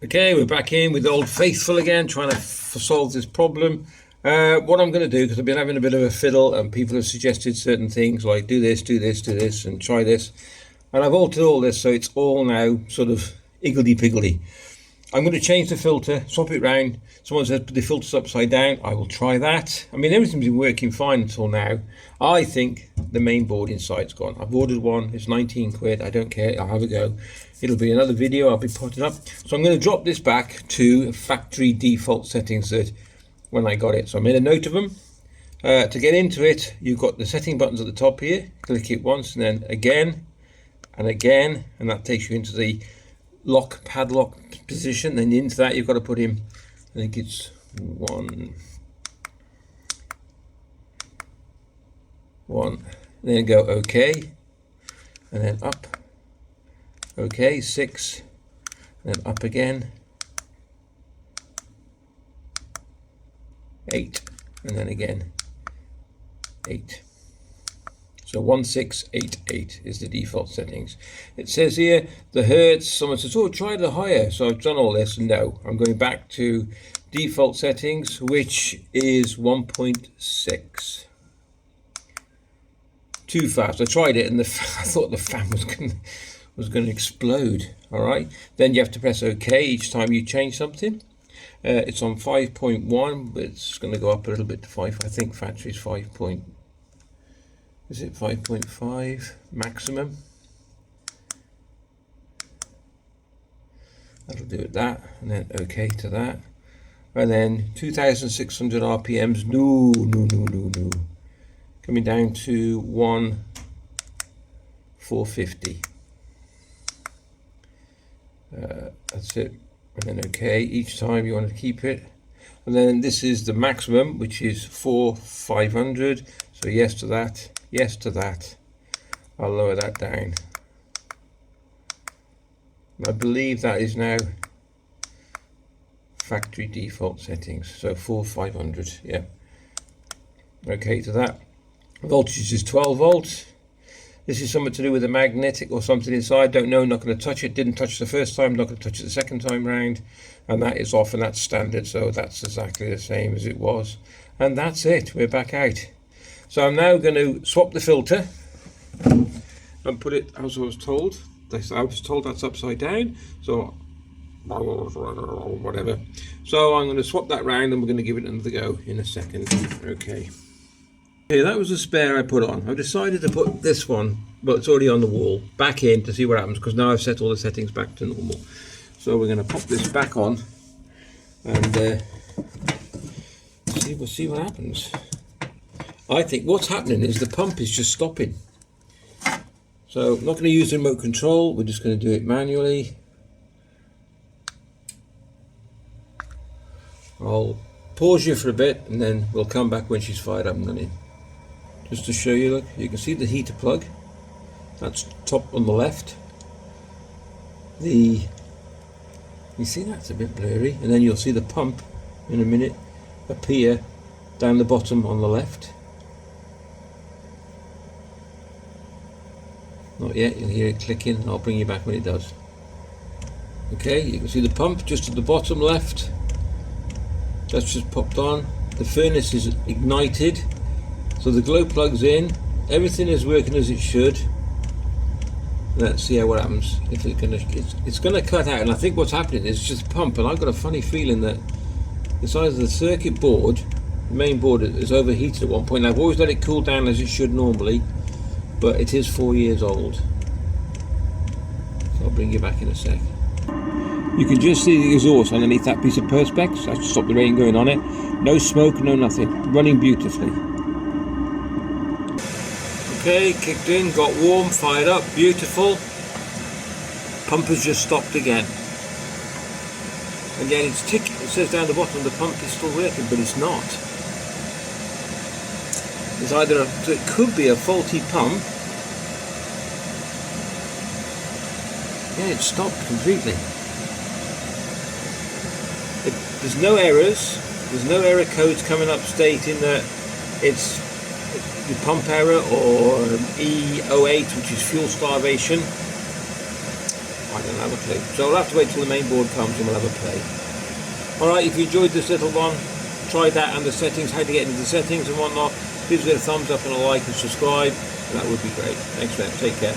Okay, we're back in with Old Faithful again, trying to solve this problem. What I'm going to do, because I've been having a bit of a fiddle and people have suggested certain things like do this, do this, do this, and try this. And I've altered all this so it's all now sort of higgledy-piggledy. I'm going to change the filter, swap it round. Someone says put the filters upside down. I will try that. I mean, everything's been working fine until now. I think the main board inside's gone. I've ordered one. It's 19 quid. I don't care. I'll have a go. It'll be another video I'll be putting up. So I'm going to drop this back to factory default settings that when I got it. So I made a note of them. To get into it, you've got the setting buttons at the top here. Click it once and then again and again, and that takes you into the lock padlock position. Then into that you've got to put in, I think it's one, then go OK, and then up, OK, 6, and then up again, 8, and then again 8. So 1688 is the default settings. It says here the hertz. Someone says, oh, try the higher. So I've done all this. No, I'm going back to default settings, which is 1.6. Too fast. I tried it and I thought the fan was going to explode. All right. Then you have to press OK each time you change something. It's on 5.1, but it's going to go up a little bit to 5. I think factory's 5. Is it 5.5 maximum? That'll do it that, and then OK to that, and then 2,600 RPMs. No. Coming down to 1,450. That's it, and then OK. Each time you want to keep it, and then this is the maximum, which is 4,500. So yes to that. Yes to that. I'll lower that down. I believe that is now factory default settings. So 4,500. Yeah. Okay to that. Voltage is 12 volts. This is something to do with a magnetic or something inside. Don't know. Not going to touch it. Didn't touch the first time. Not going to touch it the second time round. And that is off, and that's standard. So that's exactly the same as it was. And that's it. We're back out. So I'm now going to swap the filter and put it as I was told. I was told that's upside down, so whatever. So I'm going to swap that round and we're going to give it another go in a second. Okay, that was the spare I put on. I've decided to put this one, but it's already on the wall, back in to see what happens, because now I've set all the settings back to normal. So we're going to pop this back on and we'll see what happens. I think what's happening is the pump is just stopping. So I'm not going to use the remote control, we're just going to do it manually. I'll pause you for a bit and then we'll come back when she's fired up and running. Just to show you, look, you can see the heater plug. That's top on the left. You see that's a bit blurry, and then you'll see the pump in a minute appear down the bottom on the left. Not yet, you'll hear it clicking, and I'll bring you back when it does. Okay, you can see the pump just at the bottom left. That's just popped on. The furnace is ignited, so the glow plug's in. Everything is working as it should. Let's see what happens. If it's gonna cut out, and I think what's happening is just pump, and I've got a funny feeling that it's either the circuit board, the main board, is overheated at one point. I've always let it cool down as it should normally, but it is 4 years old. So I'll bring you back in a sec. You can just see the exhaust underneath that piece of perspex. That's to stop the rain going on it. No smoke, no nothing. Running beautifully. Okay, kicked in, got warm, fired up, beautiful. Pump has just stopped again. Again, it's ticking. It says down the bottom the pump is still working, but it's not. It's either so it could be a faulty pump. Yeah, it stopped completely. There's no errors. There's no error codes coming up stating that it's the pump error or E08, which is fuel starvation. I don't have a clue. So I'll have to wait till the main board comes and we'll have a play. Alright, if you enjoyed this little one, try that and the settings, how to get into the settings and whatnot. Please give it a thumbs up and a like and subscribe. That would be great. Thanks, man. Take care.